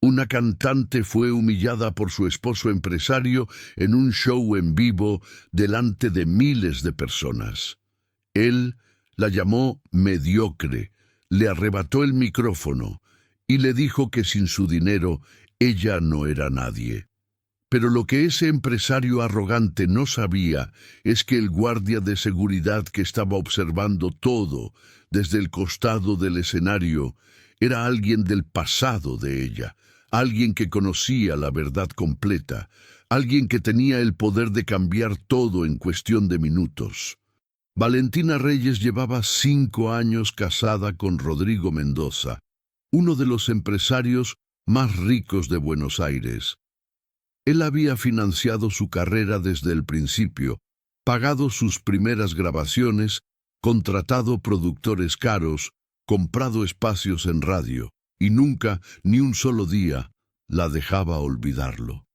Una cantante fue humillada por su esposo empresario en un show en vivo delante de miles de personas. Él la llamó mediocre, le arrebató el micrófono y le dijo que sin su dinero ella no era nadie. Pero lo que ese empresario arrogante no sabía es que el guardia de seguridad que estaba observando todo desde el costado del escenario era alguien del pasado de ella, alguien que conocía la verdad completa, alguien que tenía el poder de cambiar todo en cuestión de minutos. Valentina Reyes llevaba 5 años casada con Rodrigo Mendoza, uno de los empresarios más ricos de Buenos Aires. Él había financiado su carrera desde el principio, pagado sus primeras grabaciones, contratado productores caros, comprado espacios en radio, y nunca, ni un solo día, la dejaba olvidarlo.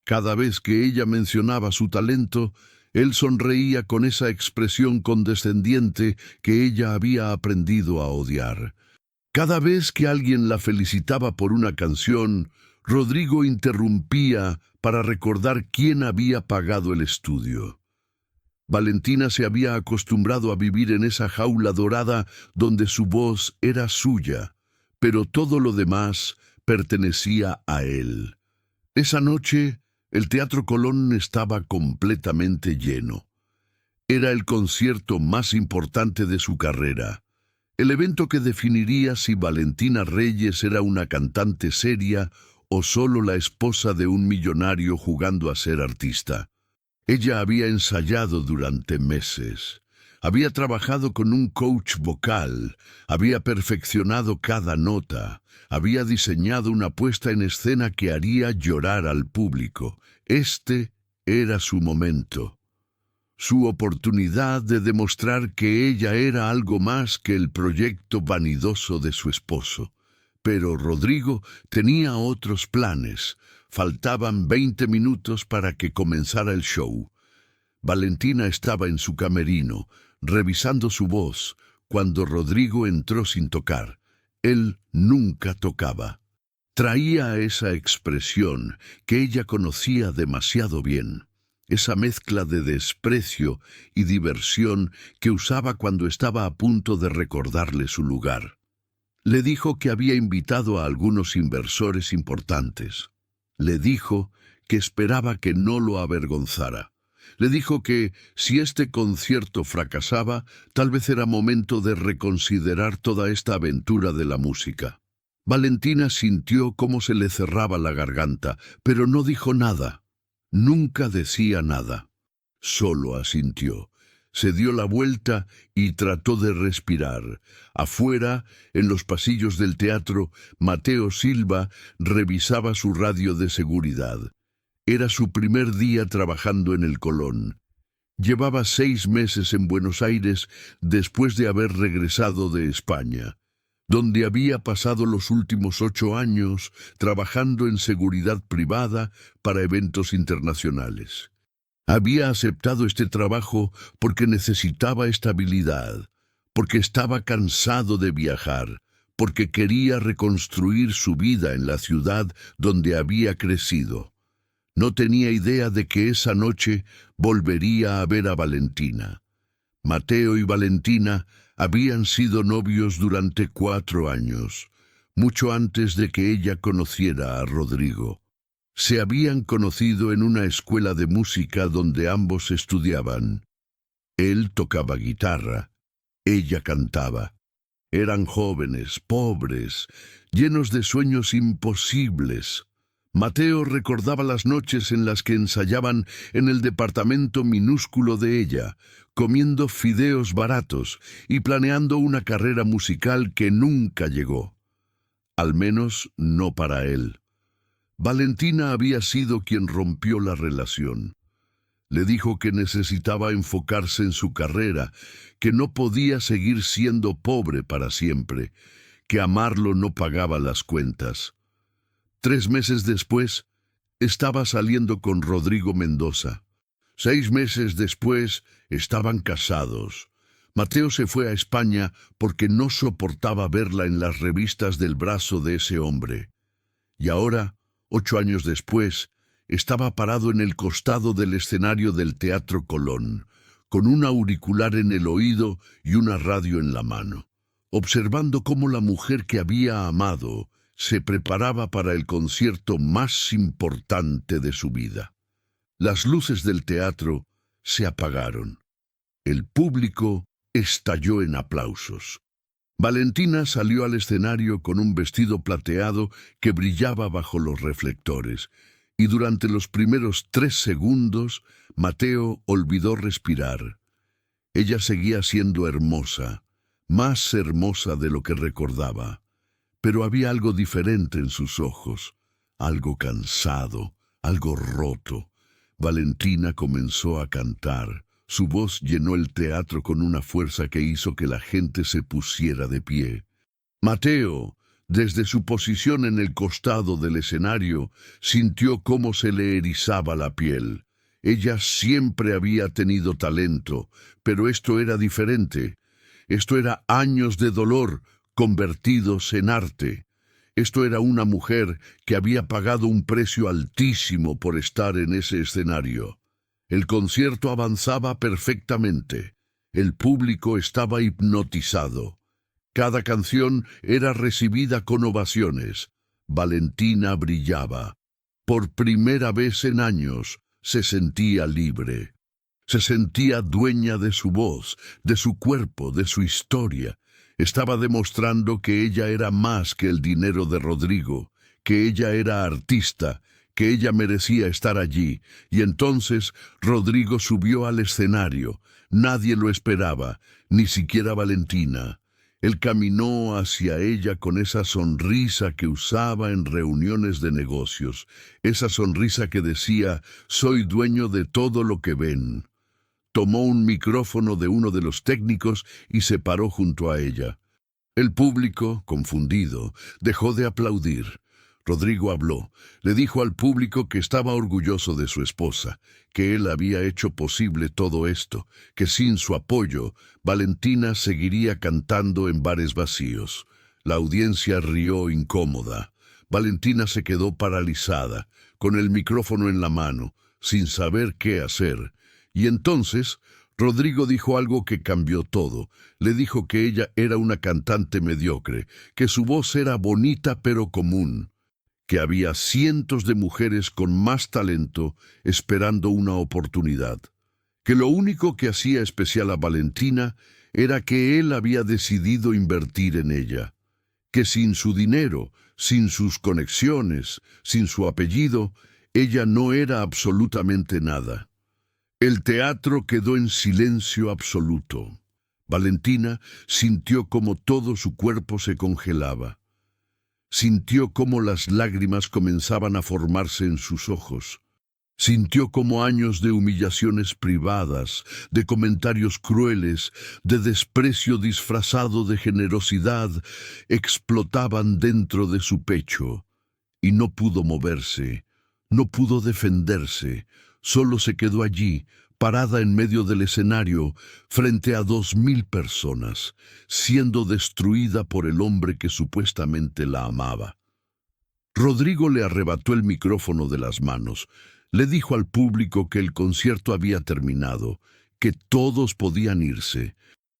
Cada vez que ella mencionaba su talento, él sonreía con esa expresión condescendiente que ella había aprendido a odiar. Cada vez que alguien la felicitaba por una canción, Rodrigo interrumpía para recordar quién había pagado el estudio. Valentina se había acostumbrado a vivir en esa jaula dorada donde su voz era suya, pero todo lo demás pertenecía a él. Esa noche, el Teatro Colón estaba completamente lleno. Era el concierto más importante de su carrera, el evento que definiría si Valentina Reyes era una cantante seria o solo la esposa de un millonario jugando a ser artista. Ella había ensayado durante meses. Había trabajado con un coach vocal, había perfeccionado cada nota, había diseñado una puesta en escena que haría llorar al público. Este era su momento, su oportunidad de demostrar que ella era algo más que el proyecto vanidoso de su esposo. Pero Rodrigo tenía otros planes. Faltaban 20 minutos para que comenzara el show. Valentina estaba en su camerino, revisando su voz, cuando Rodrigo entró sin tocar. Él nunca tocaba. Traía esa expresión que ella conocía demasiado bien, esa mezcla de desprecio y diversión que usaba cuando estaba a punto de recordarle su lugar. Le dijo que había invitado a algunos inversores importantes. Le dijo que esperaba que no lo avergonzara. Le dijo que, si este concierto fracasaba, tal vez era momento de reconsiderar toda esta aventura de la música. Valentina sintió cómo se le cerraba la garganta, pero no dijo nada. Nunca decía nada. Solo asintió. Se dio la vuelta y trató de respirar. Afuera, en los pasillos del teatro, Mateo Silva revisaba su radio de seguridad. Era su primer día trabajando en el Colón. Llevaba 6 meses en Buenos Aires después de haber regresado de España, donde había pasado los últimos 8 años trabajando en seguridad privada para eventos internacionales. Había aceptado este trabajo porque necesitaba estabilidad, porque estaba cansado de viajar, porque quería reconstruir su vida en la ciudad donde había crecido. No tenía idea de que esa noche volvería a ver a Valentina. Mateo y Valentina habían sido novios durante 4 años, mucho antes de que ella conociera a Rodrigo. Se habían conocido en una escuela de música donde ambos estudiaban. Él tocaba guitarra, ella cantaba. Eran jóvenes, pobres, llenos de sueños imposibles. Mateo recordaba las noches en las que ensayaban en el departamento minúsculo de ella, comiendo fideos baratos y planeando una carrera musical que nunca llegó. Al menos no para él. Valentina había sido quien rompió la relación. Le dijo que necesitaba enfocarse en su carrera, que no podía seguir siendo pobre para siempre, que amarlo no pagaba las cuentas. 3 meses después, estaba saliendo con Rodrigo Mendoza. 6 meses después, estaban casados. Mateo se fue a España porque no soportaba verla en las revistas del brazo de ese hombre. Y ahora, 8 años después, estaba parado en el costado del escenario del Teatro Colón, con un auricular en el oído y una radio en la mano, observando cómo la mujer que había amado se preparaba para el concierto más importante de su vida. Las luces del teatro se apagaron. El público estalló en aplausos. Valentina salió al escenario con un vestido plateado que brillaba bajo los reflectores, y durante los primeros 3 segundos, Mateo olvidó respirar. Ella seguía siendo hermosa, más hermosa de lo que recordaba, pero había algo diferente en sus ojos, algo cansado, algo roto. Valentina comenzó a cantar. Su voz llenó el teatro con una fuerza que hizo que la gente se pusiera de pie. Mateo, desde su posición en el costado del escenario, sintió cómo se le erizaba la piel. Ella siempre había tenido talento, pero esto era diferente. Esto era años de dolor convertidos en arte. Esto era una mujer que había pagado un precio altísimo por estar en ese escenario. El concierto avanzaba perfectamente. El público estaba hipnotizado. Cada canción era recibida con ovaciones. Valentina brillaba. Por primera vez en años se sentía libre. Se sentía dueña de su voz, de su cuerpo, de su historia. Estaba demostrando que ella era más que el dinero de Rodrigo, que ella era artista, que ella merecía estar allí. Y entonces Rodrigo subió al escenario. Nadie lo esperaba, ni siquiera Valentina. Él caminó hacia ella con esa sonrisa que usaba en reuniones de negocios, esa sonrisa que decía, «Soy dueño de todo lo que ven». Tomó un micrófono de uno de los técnicos y se paró junto a ella. El público, confundido, dejó de aplaudir. Rodrigo habló. Le dijo al público que estaba orgulloso de su esposa, que él había hecho posible todo esto, que sin su apoyo, Valentina seguiría cantando en bares vacíos. La audiencia rió incómoda. Valentina se quedó paralizada, con el micrófono en la mano, sin saber qué hacer. Y entonces Rodrigo dijo algo que cambió todo. Le dijo que ella era una cantante mediocre, que su voz era bonita pero común, que había cientos de mujeres con más talento esperando una oportunidad, que lo único que hacía especial a Valentina era que él había decidido invertir en ella, que sin su dinero, sin sus conexiones, sin su apellido, ella no era absolutamente nada. El teatro quedó en silencio absoluto. Valentina sintió como todo su cuerpo se congelaba. Sintió cómo las lágrimas comenzaban a formarse en sus ojos. Sintió cómo años de humillaciones privadas, de comentarios crueles, de desprecio disfrazado de generosidad, explotaban dentro de su pecho. Y no pudo moverse, no pudo defenderse, solo se quedó allí, parada en medio del escenario, frente a 2000 personas, siendo destruida por el hombre que supuestamente la amaba. Rodrigo le arrebató el micrófono de las manos. Le dijo al público que el concierto había terminado, que todos podían irse,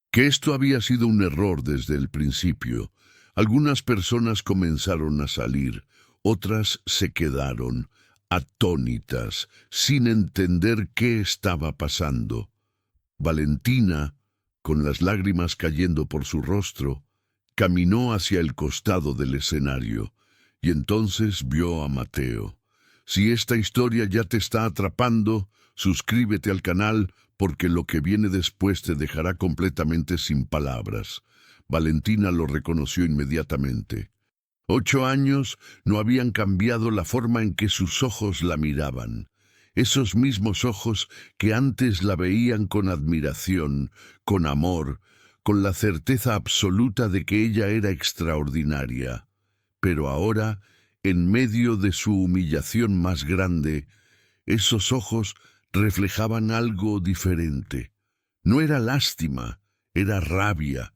que esto había sido un error desde el principio. Algunas personas comenzaron a salir, otras se quedaron, atónitas, sin entender qué estaba pasando. Valentina, con las lágrimas cayendo por su rostro, caminó hacia el costado del escenario, y entonces vio a Mateo. Si esta historia ya te está atrapando, suscríbete al canal porque lo que viene después te dejará completamente sin palabras. Valentina lo reconoció inmediatamente. 8 años no habían cambiado la forma en que sus ojos la miraban. Esos mismos ojos que antes la veían con admiración, con amor, con la certeza absoluta de que ella era extraordinaria. Pero ahora, en medio de su humillación más grande, esos ojos reflejaban algo diferente. No era lástima, era rabia,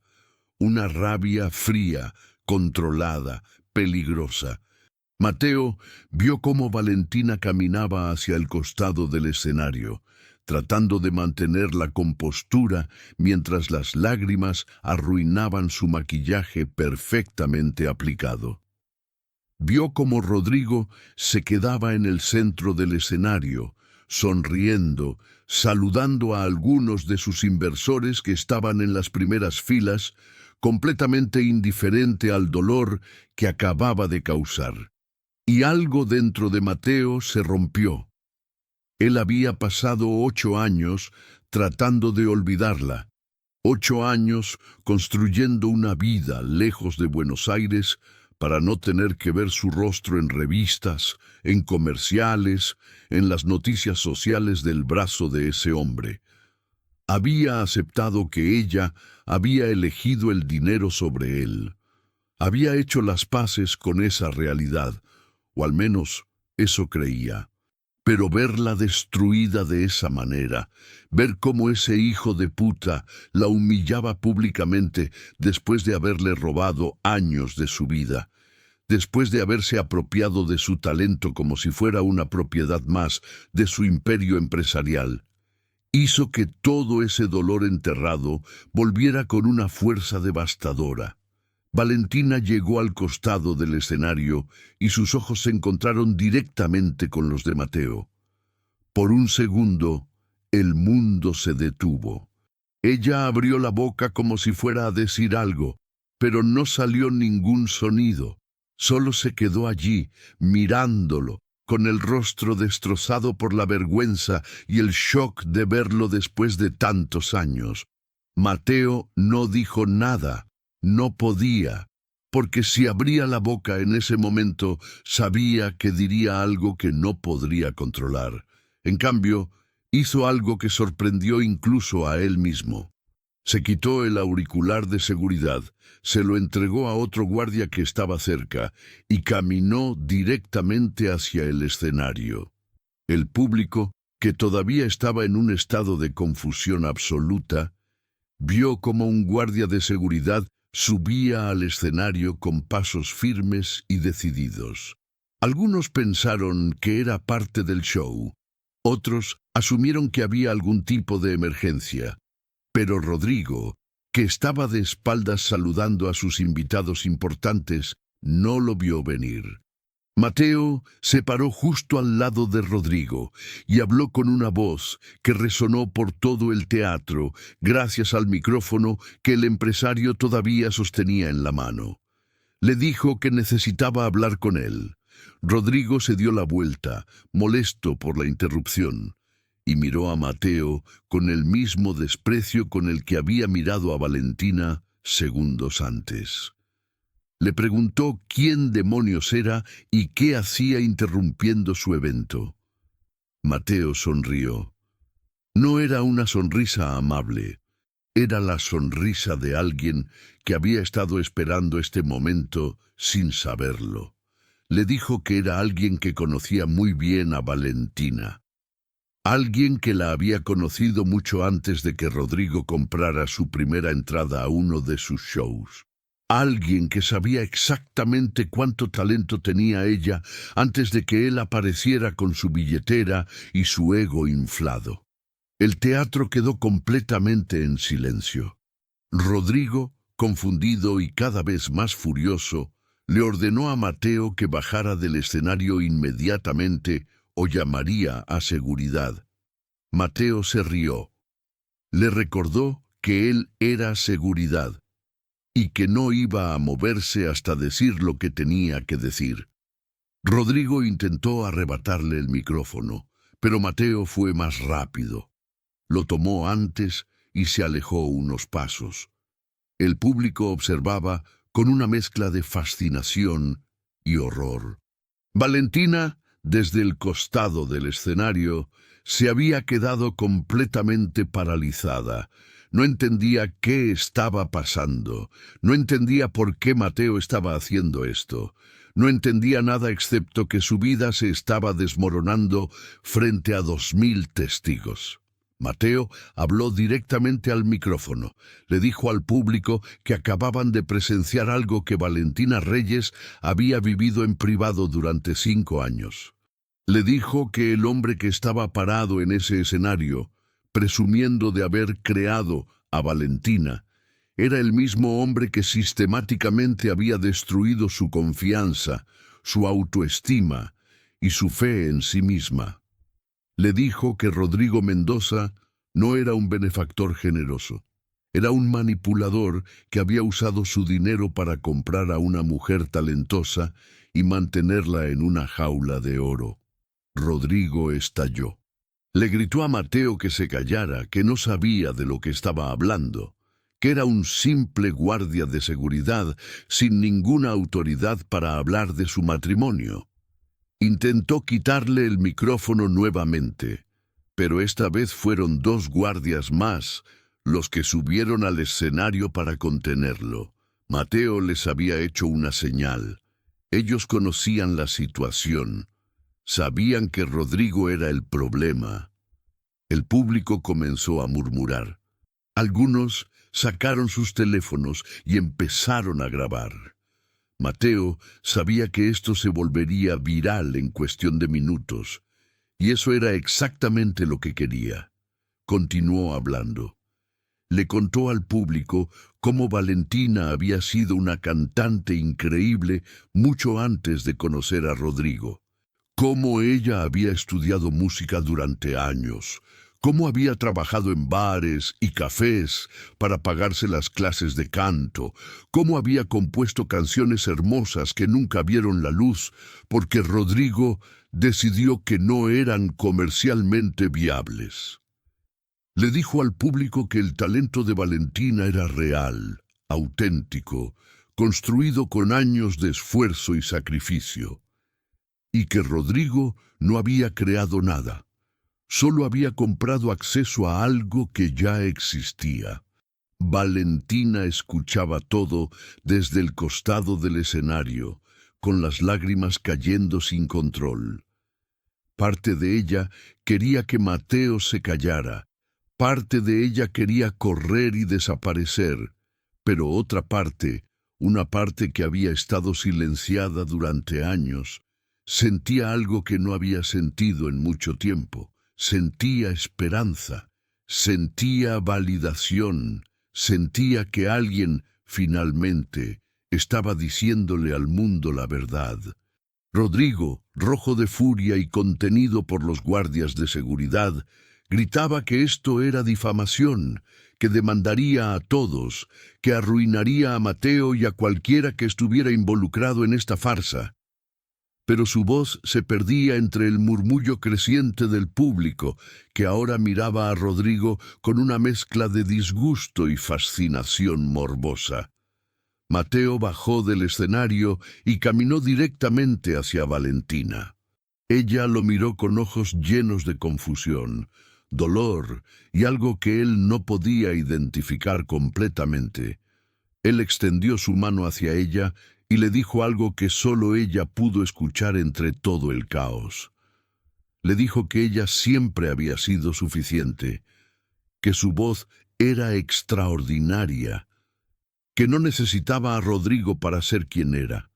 una rabia fría, controlada, peligrosa. Mateo vio cómo Valentina caminaba hacia el costado del escenario, tratando de mantener la compostura mientras las lágrimas arruinaban su maquillaje perfectamente aplicado. Vio cómo Rodrigo se quedaba en el centro del escenario, sonriendo, saludando a algunos de sus inversores que estaban en las primeras filas, completamente indiferente al dolor que acababa de causar. Y algo dentro de Mateo se rompió. Él había pasado 8 años tratando de olvidarla, 8 años construyendo una vida lejos de Buenos Aires para no tener que ver su rostro en revistas, en comerciales, en las noticias sociales del brazo de ese hombre. Había aceptado que ella había elegido el dinero sobre él. Había hecho las paces con esa realidad, o al menos eso creía. Pero verla destruida de esa manera, ver cómo ese hijo de puta la humillaba públicamente después de haberle robado años de su vida, después de haberse apropiado de su talento como si fuera una propiedad más de su imperio empresarial, hizo que todo ese dolor enterrado volviera con una fuerza devastadora. Valentina llegó al costado del escenario y sus ojos se encontraron directamente con los de Mateo. Por un segundo, el mundo se detuvo. Ella abrió la boca como si fuera a decir algo, pero no salió ningún sonido. Solo se quedó allí, mirándolo, con el rostro destrozado por la vergüenza y el shock de verlo después de tantos años. Mateo no dijo nada. No podía, porque si abría la boca en ese momento, sabía que diría algo que no podría controlar. En cambio, hizo algo que sorprendió incluso a él mismo. Se quitó el auricular de seguridad, se lo entregó a otro guardia que estaba cerca y caminó directamente hacia el escenario. El público, que todavía estaba en un estado de confusión absoluta, vio como un guardia de seguridad subía al escenario con pasos firmes y decididos. Algunos pensaron que era parte del show, otros asumieron que había algún tipo de emergencia, pero Rodrigo, que estaba de espaldas saludando a sus invitados importantes, no lo vio venir. Mateo se paró justo al lado de Rodrigo y habló con una voz que resonó por todo el teatro gracias al micrófono que el empresario todavía sostenía en la mano. Le dijo que necesitaba hablar con él. Rodrigo se dio la vuelta, molesto por la interrupción, y miró a Mateo con el mismo desprecio con el que había mirado a Valentina segundos antes. Le preguntó quién demonios era y qué hacía interrumpiendo su evento. Mateo sonrió. No era una sonrisa amable, era la sonrisa de alguien que había estado esperando este momento sin saberlo. Le dijo que era alguien que conocía muy bien a Valentina. Alguien que la había conocido mucho antes de que Rodrigo comprara su primera entrada a uno de sus shows. Alguien que sabía exactamente cuánto talento tenía ella antes de que él apareciera con su billetera y su ego inflado. El teatro quedó completamente en silencio. Rodrigo, confundido y cada vez más furioso, le ordenó a Mateo que bajara del escenario inmediatamente o llamaría a seguridad. Mateo se rió. Le recordó que él era seguridad y que no iba a moverse hasta decir lo que tenía que decir. Rodrigo intentó arrebatarle el micrófono, pero Mateo fue más rápido. Lo tomó antes y se alejó unos pasos. El público observaba con una mezcla de fascinación y horror. Valentina, desde el costado del escenario, se había quedado completamente paralizada. No entendía qué estaba pasando. No entendía por qué Mateo estaba haciendo esto. No entendía nada excepto que su vida se estaba desmoronando frente a 2000 testigos. Mateo habló directamente al micrófono. Le dijo al público que acababan de presenciar algo que Valentina Reyes había vivido en privado durante 5 años. Le dijo que el hombre que estaba parado en ese escenario, presumiendo de haber creado a Valentina, era el mismo hombre que sistemáticamente había destruido su confianza, su autoestima y su fe en sí misma. Le dijo que Rodrigo Mendoza no era un benefactor generoso. Era un manipulador que había usado su dinero para comprar a una mujer talentosa y mantenerla en una jaula de oro. Rodrigo estalló. Le gritó a Mateo que se callara, que no sabía de lo que estaba hablando, que era un simple guardia de seguridad sin ninguna autoridad para hablar de su matrimonio. Intentó quitarle el micrófono nuevamente, pero esta vez fueron 2 guardias más los que subieron al escenario para contenerlo. Mateo les había hecho una señal. Ellos conocían la situación. Sabían que Rodrigo era el problema. El público comenzó a murmurar. Algunos sacaron sus teléfonos y empezaron a grabar. Mateo sabía que esto se volvería viral en cuestión de minutos, y eso era exactamente lo que quería. Continuó hablando. Le contó al público cómo Valentina había sido una cantante increíble mucho antes de conocer a Rodrigo. Cómo ella había estudiado música durante años, cómo había trabajado en bares y cafés para pagarse las clases de canto, cómo había compuesto canciones hermosas que nunca vieron la luz porque Rodrigo decidió que no eran comercialmente viables. Le dijo al público que el talento de Valentina era real, auténtico, construido con años de esfuerzo y sacrificio, y que Rodrigo no había creado nada. Solo había comprado acceso a algo que ya existía. Valentina escuchaba todo desde el costado del escenario, con las lágrimas cayendo sin control. Parte de ella quería que Mateo se callara, parte de ella quería correr y desaparecer, pero otra parte, una parte que había estado silenciada durante años, sentía algo que no había sentido en mucho tiempo. Sentía esperanza, sentía validación, sentía que alguien, finalmente, estaba diciéndole al mundo la verdad. Rodrigo, rojo de furia y contenido por los guardias de seguridad, gritaba que esto era difamación, que demandaría a todos, que arruinaría a Mateo y a cualquiera que estuviera involucrado en esta farsa. Pero su voz se perdía entre el murmullo creciente del público, que ahora miraba a Rodrigo con una mezcla de disgusto y fascinación morbosa. Mateo bajó del escenario y caminó directamente hacia Valentina. Ella lo miró con ojos llenos de confusión, dolor y algo que él no podía identificar completamente. Él extendió su mano hacia ella y le dijo algo que solo ella pudo escuchar entre todo el caos. Le dijo que ella siempre había sido suficiente, que su voz era extraordinaria, que no necesitaba a Rodrigo para ser quien era,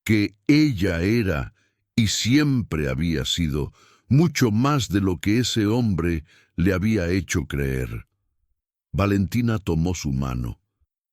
que ella era y siempre había sido mucho más de lo que ese hombre le había hecho creer. Valentina tomó su mano,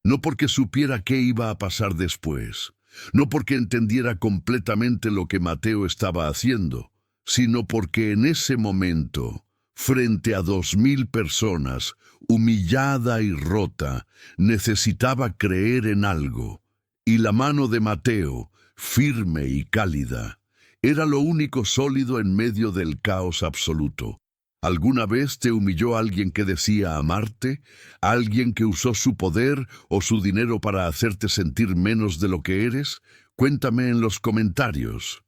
no porque supiera qué iba a pasar después, no porque entendiera completamente lo que Mateo estaba haciendo, sino porque en ese momento, frente a 2000 personas, humillada y rota, necesitaba creer en algo, y la mano de Mateo, firme y cálida, era lo único sólido en medio del caos absoluto. ¿Alguna vez te humilló alguien que decía amarte? ¿Alguien que usó su poder o su dinero para hacerte sentir menos de lo que eres? Cuéntame en los comentarios.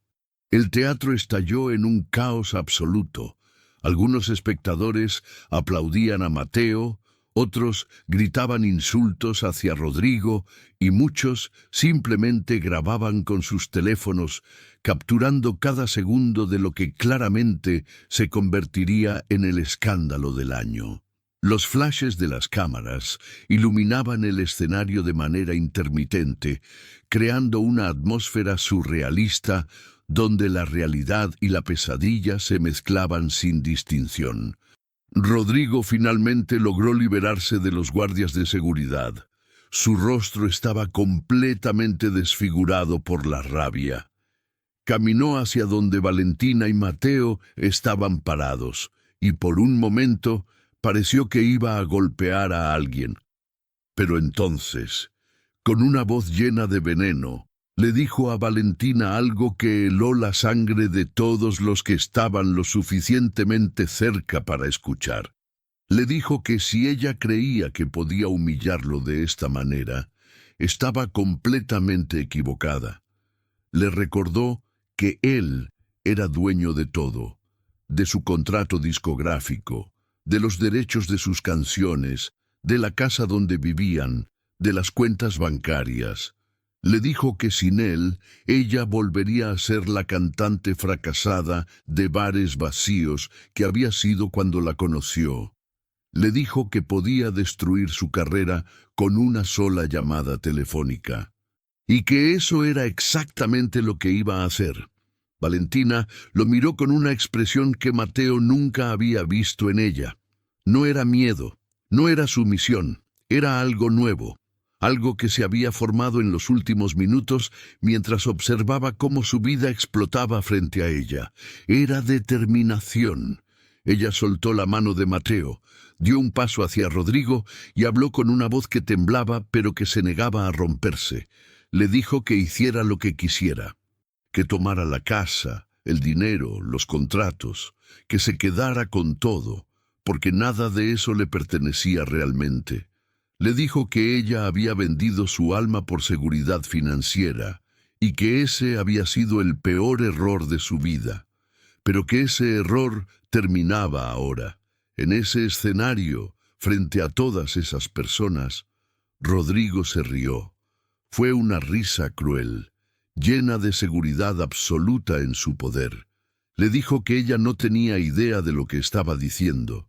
El teatro estalló en un caos absoluto. Algunos espectadores aplaudían a Mateo, Otros gritaban insultos hacia Rodrigo y muchos simplemente grababan con sus teléfonos, capturando cada segundo de lo que claramente se convertiría en el escándalo del año. Los flashes de las cámaras iluminaban el escenario de manera intermitente, creando una atmósfera surrealista donde la realidad y la pesadilla se mezclaban sin distinción. Rodrigo finalmente logró liberarse de los guardias de seguridad. Su rostro estaba completamente desfigurado por la rabia. Caminó hacia donde Valentina y Mateo estaban parados, y por un momento pareció que iba a golpear a alguien. Pero entonces, con una voz llena de veneno, le dijo a Valentina algo que heló la sangre de todos los que estaban lo suficientemente cerca para escuchar. Le dijo que si ella creía que podía humillarlo de esta manera, estaba completamente equivocada. Le recordó que él era dueño de todo, de su contrato discográfico, de los derechos de sus canciones, de la casa donde vivían, de las cuentas bancarias. Le dijo que sin él, ella volvería a ser la cantante fracasada de bares vacíos que había sido cuando la conoció. Le dijo que podía destruir su carrera con una sola llamada telefónica. Y que eso era exactamente lo que iba a hacer. Valentina lo miró con una expresión que Mateo nunca había visto en ella. No era miedo, no era sumisión, era algo nuevo. Algo que se había formado en los últimos minutos mientras observaba cómo su vida explotaba frente a ella. Era determinación. Ella soltó la mano de Mateo, dio un paso hacia Rodrigo y habló con una voz que temblaba pero que se negaba a romperse. Le dijo que hiciera lo que quisiera, que tomara la casa, el dinero, los contratos, que se quedara con todo, porque nada de eso le pertenecía realmente. Le dijo que ella había vendido su alma por seguridad financiera y que ese había sido el peor error de su vida, pero que ese error terminaba ahora. En ese escenario, frente a todas esas personas, Rodrigo se rió. Fue una risa cruel, llena de seguridad absoluta en su poder. Le dijo que ella no tenía idea de lo que estaba diciendo,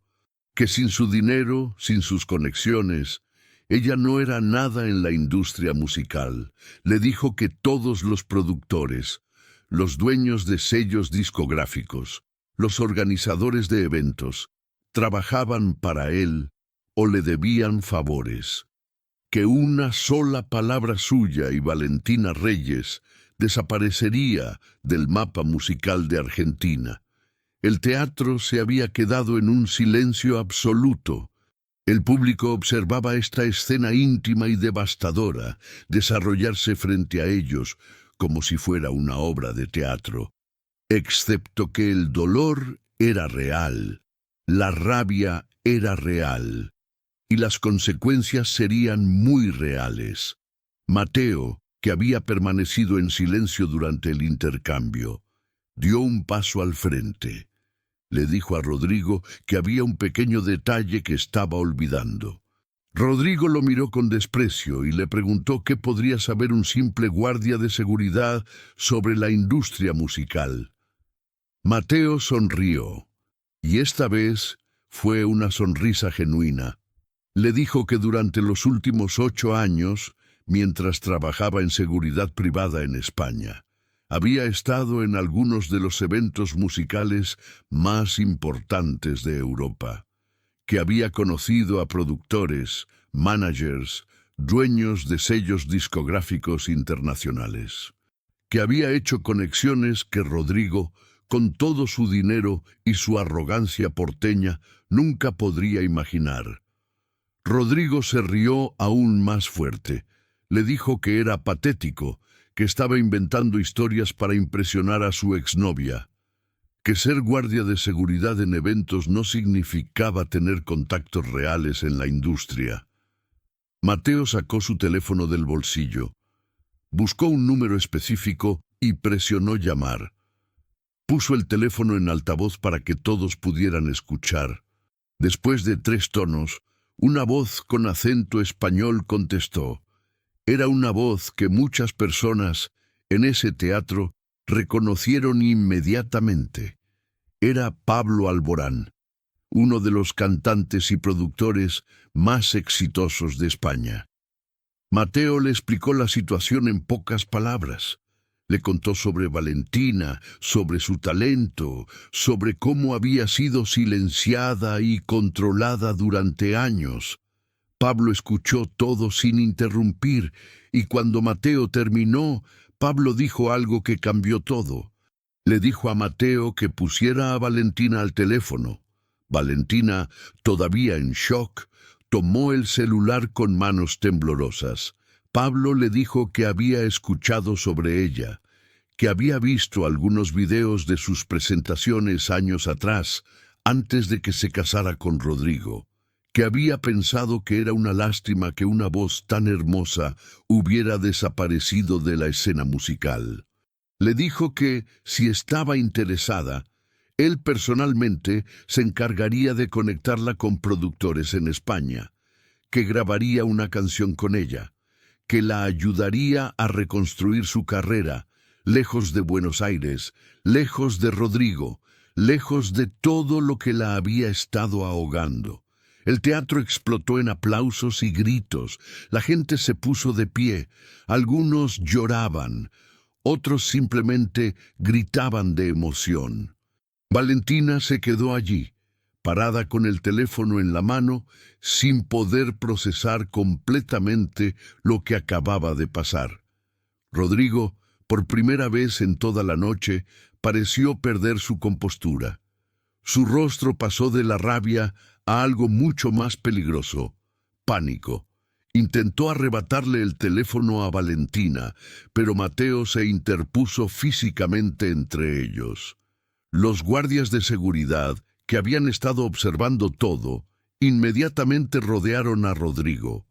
que sin su dinero, sin sus conexiones, ella no era nada en la industria musical. Le dijo que todos los productores, los dueños de sellos discográficos, los organizadores de eventos, trabajaban para él o le debían favores. Que una sola palabra suya y Valentina Reyes desaparecería del mapa musical de Argentina. El teatro se había quedado en un silencio absoluto. El público observaba esta escena íntima y devastadora desarrollarse frente a ellos como si fuera una obra de teatro, excepto que el dolor era real, la rabia era real, y las consecuencias serían muy reales. Mateo, que había permanecido en silencio durante el intercambio, dio un paso al frente. Le dijo a Rodrigo que había un pequeño detalle que estaba olvidando. Rodrigo lo miró con desprecio y le preguntó qué podría saber un simple guardia de seguridad sobre la industria musical. Mateo sonrió, y esta vez fue una sonrisa genuina. Le dijo que durante los últimos 8 años, mientras trabajaba en seguridad privada en España, había estado en algunos de los eventos musicales más importantes de Europa, que había conocido a productores, managers, dueños de sellos discográficos internacionales, que había hecho conexiones que Rodrigo, con todo su dinero y su arrogancia porteña, nunca podría imaginar. Rodrigo se rió aún más fuerte. Le dijo que era patético, que estaba inventando historias para impresionar a su exnovia, que ser guardia de seguridad en eventos no significaba tener contactos reales en la industria. Mateo sacó su teléfono del bolsillo, buscó un número específico y presionó llamar. Puso el teléfono en altavoz para que todos pudieran escuchar. Después de 3 tonos, Una voz con acento español contestó. Era una voz que muchas personas en ese teatro reconocieron inmediatamente. Era Pablo Alborán, uno de los cantantes y productores más exitosos de España. Mateo le explicó la situación en pocas palabras. Le contó sobre Valentina, sobre su talento, sobre cómo había sido silenciada y controlada durante años. Pablo escuchó todo sin interrumpir, y cuando Mateo terminó, Pablo dijo algo que cambió todo. Le dijo a Mateo que pusiera a Valentina al teléfono. Valentina, todavía en shock, tomó el celular con manos temblorosas. Pablo le dijo que había escuchado sobre ella, que había visto algunos videos de sus presentaciones años atrás, antes de que se casara con Rodrigo, que había pensado que era una lástima que una voz tan hermosa hubiera desaparecido de la escena musical. Le dijo que, si estaba interesada, él personalmente se encargaría de conectarla con productores en España, que grabaría una canción con ella, que la ayudaría a reconstruir su carrera, lejos de Buenos Aires, lejos de Rodrigo, lejos de todo lo que la había estado ahogando. El teatro explotó en aplausos y gritos, la gente se puso de pie, algunos lloraban, otros simplemente gritaban de emoción. Valentina se quedó allí, parada con el teléfono en la mano, sin poder procesar completamente lo que acababa de pasar. Rodrigo, por primera vez en toda la noche, pareció perder su compostura. Su rostro pasó de la rabia a algo mucho más peligroso: pánico. Intentó arrebatarle el teléfono a Valentina, pero Mateo se interpuso físicamente entre ellos. Los guardias de seguridad, que habían estado observando todo, inmediatamente rodearon a Rodrigo.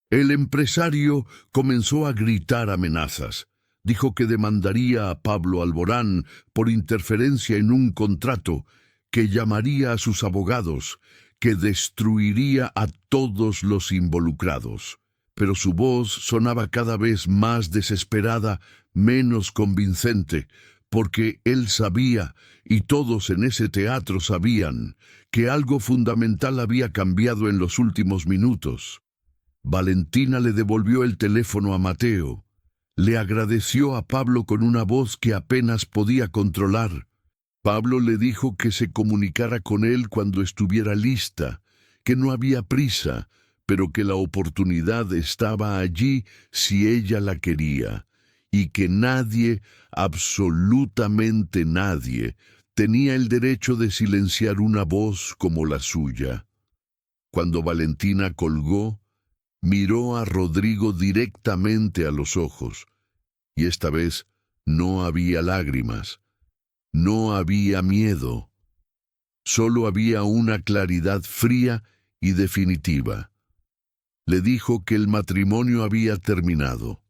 El empresario comenzó a gritar amenazas. Dijo que demandaría a Pablo Alborán por interferencia en un contrato, que llamaría a sus abogados, que destruiría a todos los involucrados. Pero su voz sonaba cada vez más desesperada, menos convincente, porque él sabía, y todos en ese teatro sabían, que algo fundamental había cambiado en los últimos minutos. Valentina le devolvió el teléfono a Mateo. Le agradeció a Pablo con una voz que apenas podía controlar. Pablo le dijo que se comunicara con él cuando estuviera lista, que no había prisa, pero que la oportunidad estaba allí si ella la quería, y que nadie, absolutamente nadie, tenía el derecho de silenciar una voz como la suya. Cuando Valentina colgó, miró a Rodrigo directamente a los ojos, y esta vez no había lágrimas, no había miedo, solo había una claridad fría y definitiva. Le dijo que el matrimonio había terminado,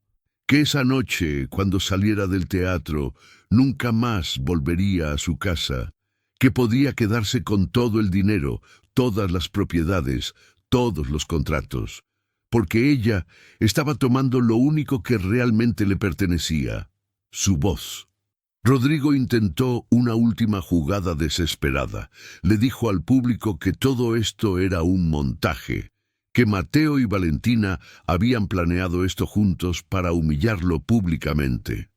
que esa noche, cuando saliera del teatro, nunca más volvería a su casa, que podía quedarse con todo el dinero, todas las propiedades, todos los contratos, porque ella estaba tomando lo único que realmente le pertenecía: su voz. Rodrigo intentó una última jugada desesperada. Le dijo al público que todo esto era un montaje, que Mateo y Valentina habían planeado esto juntos para humillarlo públicamente,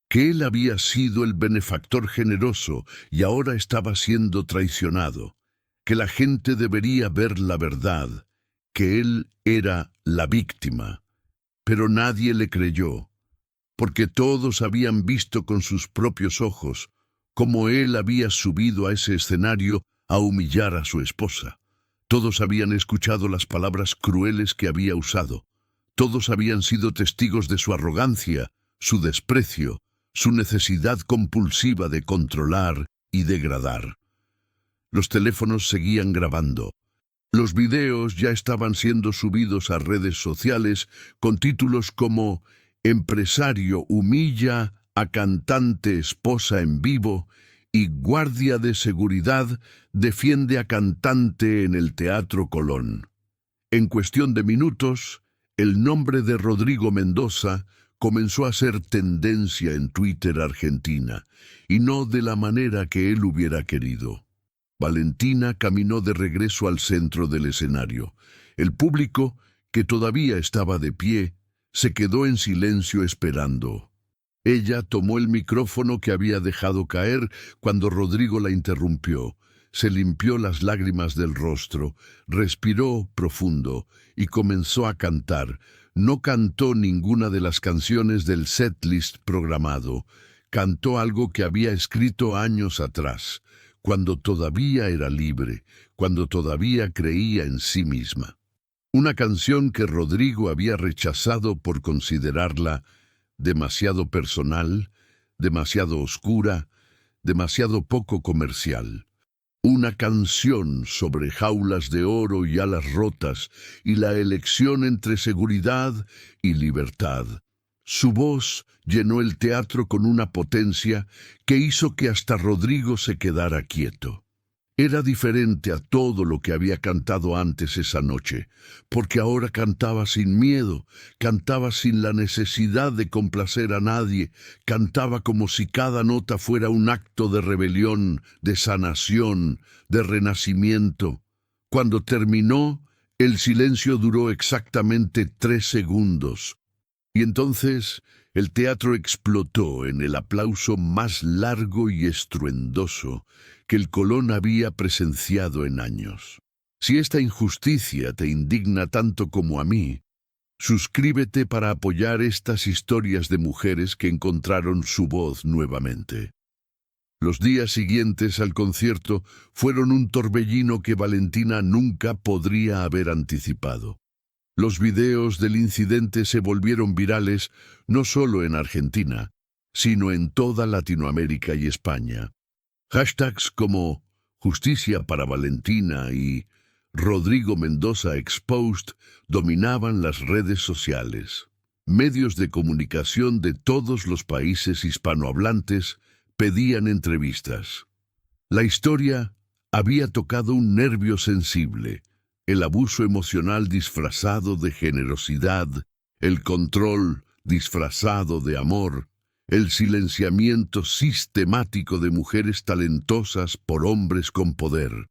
que él había sido el benefactor generoso y ahora estaba siendo traicionado, que la gente debería ver la verdad, que él era la víctima. Pero nadie le creyó, porque todos habían visto con sus propios ojos cómo él había subido a ese escenario a humillar a su esposa. Todos habían escuchado las palabras crueles que había usado. Todos habían sido testigos de su arrogancia, su desprecio, su necesidad compulsiva de controlar y degradar. Los teléfonos seguían grabando. Los videos ya estaban siendo subidos a redes sociales con títulos como «Empresario humilla a cantante esposa en vivo» y «Guardia de seguridad defiende a cantante en el Teatro Colón». En cuestión de minutos, el nombre de Rodrigo Mendoza comenzó a ser tendencia en Twitter Argentina, y no de la manera que él hubiera querido. Valentina caminó de regreso al centro del escenario. El público, que todavía estaba de pie, se quedó en silencio esperando. Ella tomó el micrófono que había dejado caer cuando Rodrigo la interrumpió. Se limpió las lágrimas del rostro, respiró profundo y comenzó a cantar. No cantó ninguna de las canciones del setlist programado. Cantó algo que había escrito años atrás, cuando todavía era libre, cuando todavía creía en sí misma. Una canción que Rodrigo había rechazado por considerarla demasiado personal, demasiado oscura, demasiado poco comercial. Una canción sobre jaulas de oro y alas rotas y la elección entre seguridad y libertad. Su voz llenó el teatro con una potencia que hizo que hasta Rodrigo se quedara quieto. Era diferente a todo lo que había cantado antes esa noche, porque ahora cantaba sin miedo, cantaba sin la necesidad de complacer a nadie, cantaba como si cada nota fuera un acto de rebelión, de sanación, de renacimiento. Cuando terminó, el silencio duró exactamente 3 segundos, y entonces el teatro explotó en el aplauso más largo y estruendoso que el Colón había presenciado en años. Si esta injusticia te indigna tanto como a mí, suscríbete para apoyar estas historias de mujeres que encontraron su voz nuevamente. Los días siguientes al concierto fueron un torbellino que Valentina nunca podría haber anticipado. Los videos del incidente se volvieron virales no solo en Argentina, sino en toda Latinoamérica y España. Hashtags como Justicia para Valentina y Rodrigo Mendoza Exposed dominaban las redes sociales. Medios de comunicación de todos los países hispanohablantes pedían entrevistas. La historia había tocado un nervio sensible, el abuso emocional disfrazado de generosidad, el control disfrazado de amor, el silenciamiento sistemático de mujeres talentosas por hombres con poder.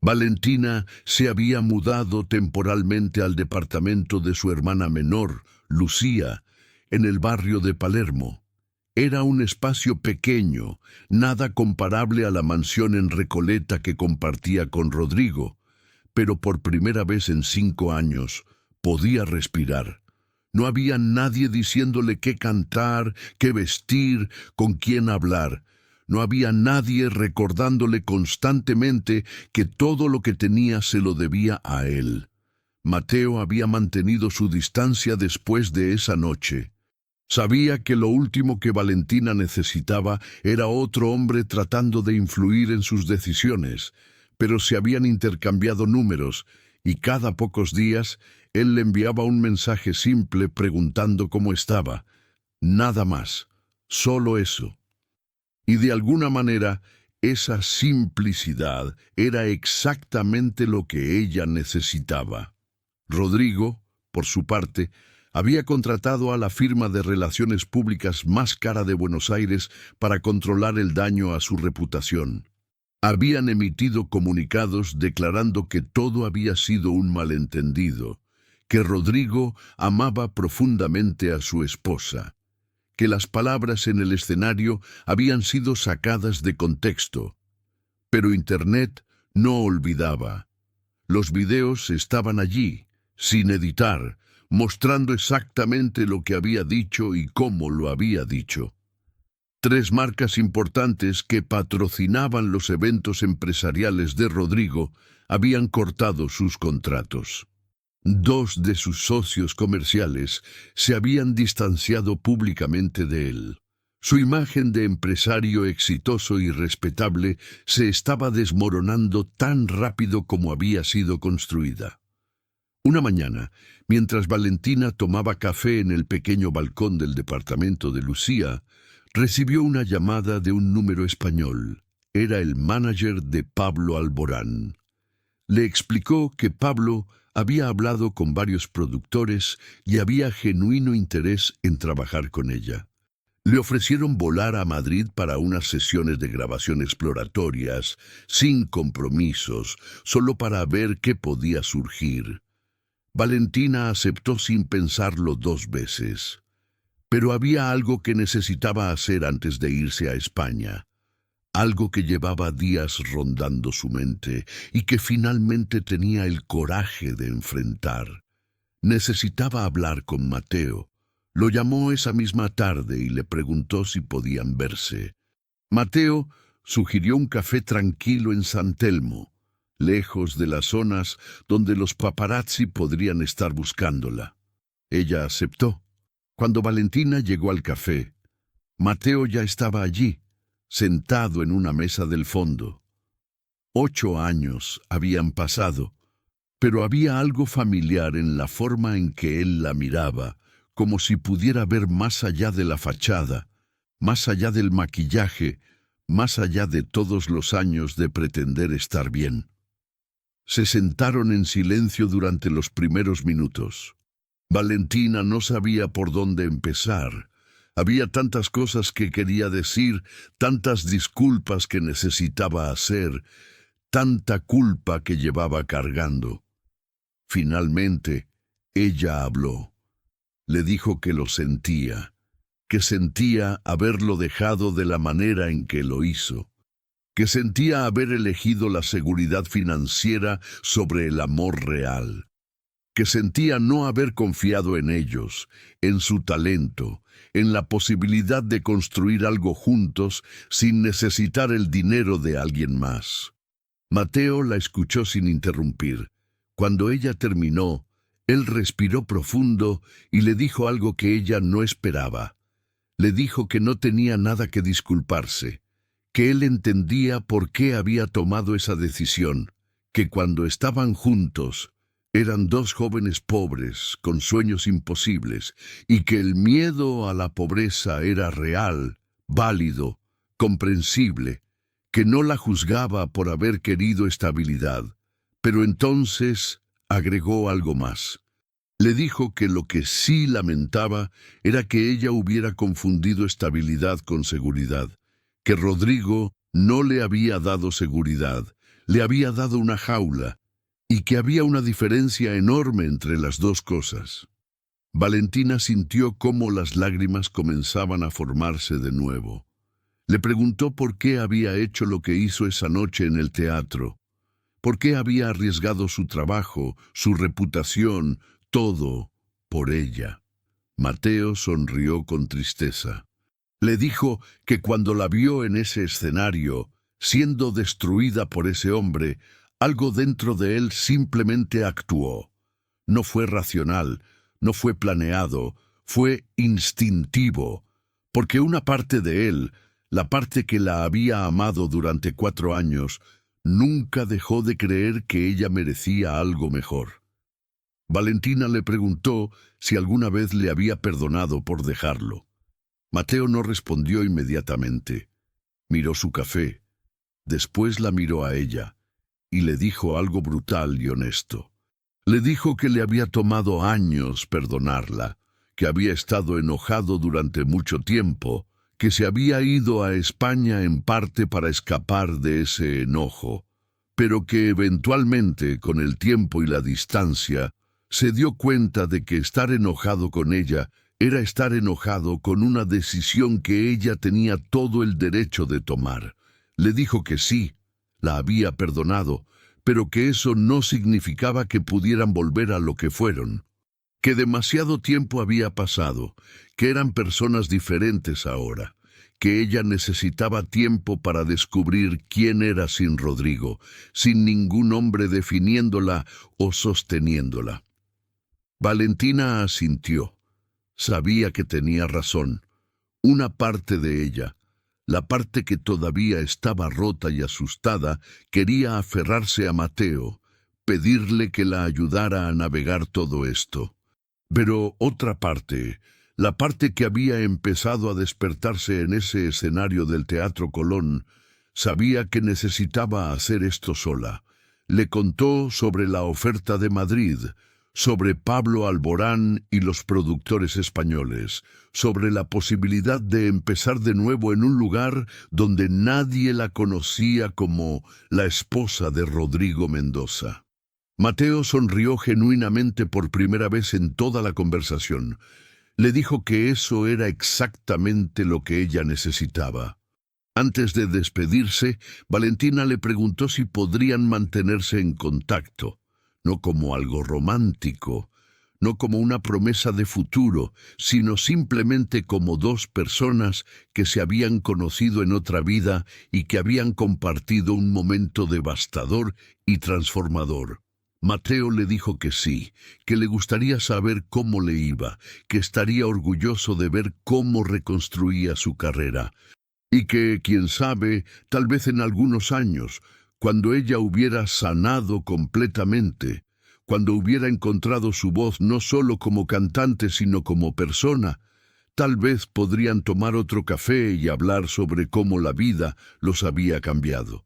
Valentina se había mudado temporalmente al departamento de su hermana menor, Lucía, en el barrio de Palermo. Era un espacio pequeño, nada comparable a la mansión en Recoleta que compartía con Rodrigo, pero por primera vez en 5 años podía respirar. No había nadie diciéndole qué cantar, qué vestir, con quién hablar. No había nadie recordándole constantemente que todo lo que tenía se lo debía a él. Mateo había mantenido su distancia después de esa noche. Sabía que lo último que Valentina necesitaba era otro hombre tratando de influir en sus decisiones, pero se habían intercambiado números, y cada pocos días él le enviaba un mensaje simple preguntando cómo estaba. Nada más, solo eso. Y de alguna manera, esa simplicidad era exactamente lo que ella necesitaba. Rodrigo, por su parte, había contratado a la firma de relaciones públicas más cara de Buenos Aires para controlar el daño a su reputación. Habían emitido comunicados declarando que todo había sido un malentendido, que Rodrigo amaba profundamente a su esposa, que las palabras en el escenario habían sido sacadas de contexto. Pero Internet no olvidaba. Los videos estaban allí, sin editar, mostrando exactamente lo que había dicho y cómo lo había dicho. 3 marcas importantes que patrocinaban los eventos empresariales de Rodrigo habían cortado sus contratos. 2 de sus socios comerciales se habían distanciado públicamente de él. Su imagen de empresario exitoso y respetable se estaba desmoronando tan rápido como había sido construida. Una mañana, mientras Valentina tomaba café en el pequeño balcón del departamento de Lucía, recibió una llamada de un número español. Era el manager de Pablo Alborán. Le explicó que Pablo había hablado con varios productores y había genuino interés en trabajar con ella. Le ofrecieron volar a Madrid para unas sesiones de grabación exploratorias, sin compromisos, solo para ver qué podía surgir. Valentina aceptó sin pensarlo 2 veces. Pero había algo que necesitaba hacer antes de irse a España. Algo que llevaba días rondando su mente y que finalmente tenía el coraje de enfrentar. Necesitaba hablar con Mateo. Lo llamó esa misma tarde y le preguntó si podían verse. Mateo sugirió un café tranquilo en San Telmo, lejos de las zonas donde los paparazzi podrían estar buscándola. Ella aceptó. Cuando Valentina llegó al café, Mateo ya estaba allí, sentado en una mesa del fondo. 8 años habían pasado, pero había algo familiar en la forma en que él la miraba, como si pudiera ver más allá de la fachada, más allá del maquillaje, más allá de todos los años de pretender estar bien. Se sentaron en silencio durante los primeros minutos. Valentina no sabía por dónde empezar. Había tantas cosas que quería decir, tantas disculpas que necesitaba hacer, tanta culpa que llevaba cargando. Finalmente, ella habló. Le dijo que lo sentía, que sentía haberlo dejado de la manera en que lo hizo, que sentía haber elegido la seguridad financiera sobre el amor real, que sentía no haber confiado en ellos, en su talento, en la posibilidad de construir algo juntos sin necesitar el dinero de alguien más. Mateo la escuchó sin interrumpir. Cuando ella terminó, él respiró profundo y le dijo algo que ella no esperaba. Le dijo que no tenía nada que disculparse, que él entendía por qué había tomado esa decisión, que cuando estaban juntos, eran 2 jóvenes pobres, con sueños imposibles, y que el miedo a la pobreza era real, válido, comprensible, que no la juzgaba por haber querido estabilidad. Pero entonces agregó algo más. Le dijo que lo que sí lamentaba era que ella hubiera confundido estabilidad con seguridad, que Rodrigo no le había dado seguridad, le había dado una jaula, y que había una diferencia enorme entre las 2 cosas. Valentina sintió cómo las lágrimas comenzaban a formarse de nuevo. Le preguntó por qué había hecho lo que hizo esa noche en el teatro, por qué había arriesgado su trabajo, su reputación, todo por ella. Mateo sonrió con tristeza. Le dijo que cuando la vio en ese escenario, siendo destruida por ese hombre, algo dentro de él simplemente actuó. No fue racional, no fue planeado, fue instintivo, porque una parte de él, la parte que la había amado durante 4 años, nunca dejó de creer que ella merecía algo mejor. Valentina le preguntó si alguna vez le había perdonado por dejarlo. Mateo no respondió inmediatamente. Miró su café. Después la miró a ella y le dijo algo brutal y honesto. Le dijo que le había tomado años perdonarla, que había estado enojado durante mucho tiempo, que se había ido a España en parte para escapar de ese enojo, pero que eventualmente, con el tiempo y la distancia, se dio cuenta de que estar enojado con ella era estar enojado con una decisión que ella tenía todo el derecho de tomar. Le dijo que sí, la había perdonado, pero que eso no significaba que pudieran volver a lo que fueron, que demasiado tiempo había pasado, que eran personas diferentes ahora, que ella necesitaba tiempo para descubrir quién era sin Rodrigo, sin ningún hombre definiéndola o sosteniéndola. Valentina asintió. Sabía que tenía razón. Una parte de ella, la parte que todavía estaba rota y asustada, quería aferrarse a Mateo, pedirle que la ayudara a navegar todo esto. Pero otra parte, la parte que había empezado a despertarse en ese escenario del Teatro Colón, sabía que necesitaba hacer esto sola. Le contó sobre la oferta de Madrid, sobre Pablo Alborán y los productores españoles, sobre la posibilidad de empezar de nuevo en un lugar donde nadie la conocía como la esposa de Rodrigo Mendoza. Mateo sonrió genuinamente por primera vez en toda la conversación. Le dijo que eso era exactamente lo que ella necesitaba. Antes de despedirse, Valentina le preguntó si podrían mantenerse en contacto, no como algo romántico, no como una promesa de futuro, sino simplemente como dos personas que se habían conocido en otra vida y que habían compartido un momento devastador y transformador. Mateo le dijo que sí, que le gustaría saber cómo le iba, que estaría orgulloso de ver cómo reconstruía su carrera, y que, quién sabe, tal vez en algunos años, cuando ella hubiera sanado completamente, cuando hubiera encontrado su voz no solo como cantante sino como persona, tal vez podrían tomar otro café y hablar sobre cómo la vida los había cambiado.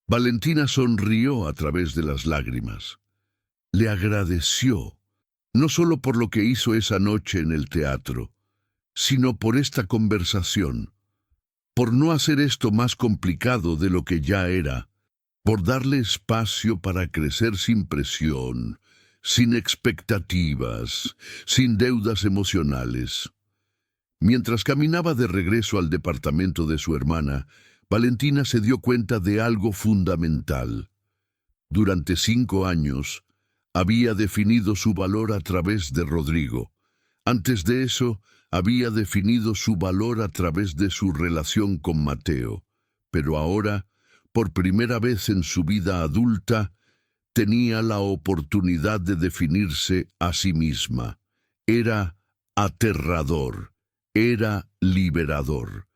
Valentina sonrió a través de las lágrimas. Le agradeció, no solo por lo que hizo esa noche en el teatro, sino por esta conversación, por no hacer esto más complicado de lo que ya era, por darle espacio para crecer sin presión, sin expectativas, sin deudas emocionales. Mientras caminaba de regreso al departamento de su hermana, Valentina se dio cuenta de algo fundamental. Durante 5 años, había definido su valor a través de Rodrigo. Antes de eso, había definido su valor a través de su relación con Mateo. Pero ahora, por primera vez en su vida adulta, tenía la oportunidad de definirse a sí misma. Era aterrador, era liberador,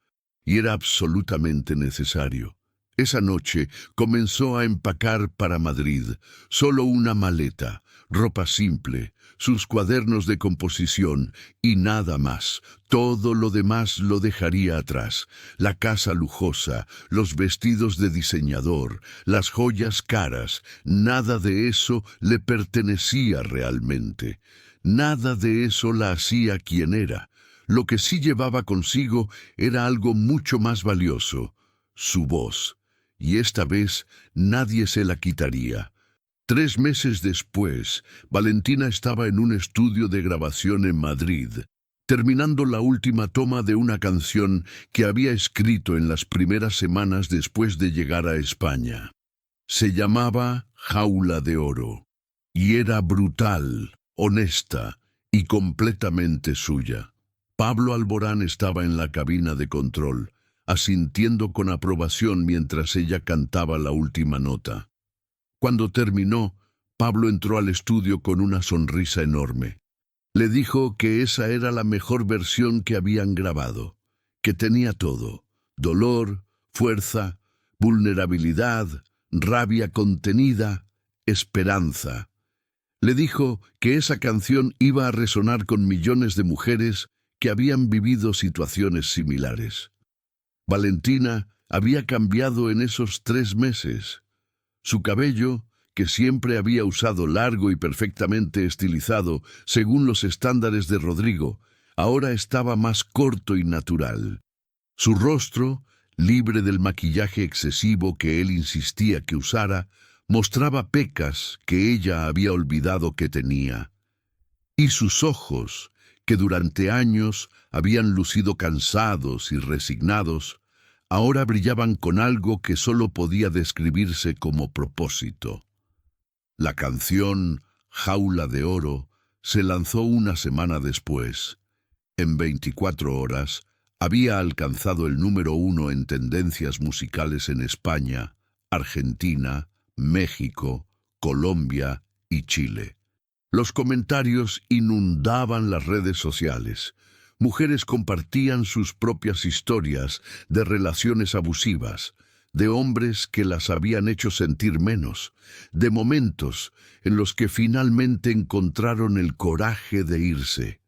y era absolutamente necesario. Esa noche comenzó a empacar para Madrid, solo una maleta, ropa simple, sus cuadernos de composición y nada más. Todo lo demás lo dejaría atrás. La casa lujosa, los vestidos de diseñador, las joyas caras, nada de eso le pertenecía realmente. Nada de eso la hacía quien era. Lo que sí llevaba consigo era algo mucho más valioso, su voz. Y esta vez nadie se la quitaría. 3 meses después, Valentina estaba en un estudio de grabación en Madrid, terminando la última toma de una canción que había escrito en las primeras semanas después de llegar a España. Se llamaba Jaula de Oro, y era brutal, honesta y completamente suya. Pablo Alborán estaba en la cabina de control, asintiendo con aprobación mientras ella cantaba la última nota. Cuando terminó, Pablo entró al estudio con una sonrisa enorme. Le dijo que esa era la mejor versión que habían grabado, que tenía todo: dolor, fuerza, vulnerabilidad, rabia contenida, esperanza. Le dijo que esa canción iba a resonar con millones de mujeres que habían vivido situaciones similares. Valentina había cambiado en esos 3 meses. Su cabello, que siempre había usado largo y perfectamente estilizado según los estándares de Rodrigo, ahora estaba más corto y natural. Su rostro, libre del maquillaje excesivo que él insistía que usara, mostraba pecas que ella había olvidado que tenía. Y sus ojos, que durante años habían lucido cansados y resignados, ahora brillaban con algo que solo podía describirse como propósito. La canción Jaula de Oro se lanzó una semana después. En 24 horas había alcanzado el número 1 en tendencias musicales en España, Argentina, México, Colombia y Chile. Los comentarios inundaban las redes sociales. Mujeres compartían sus propias historias de relaciones abusivas, de hombres que las habían hecho sentir menos, de momentos en los que finalmente encontraron el coraje de irse.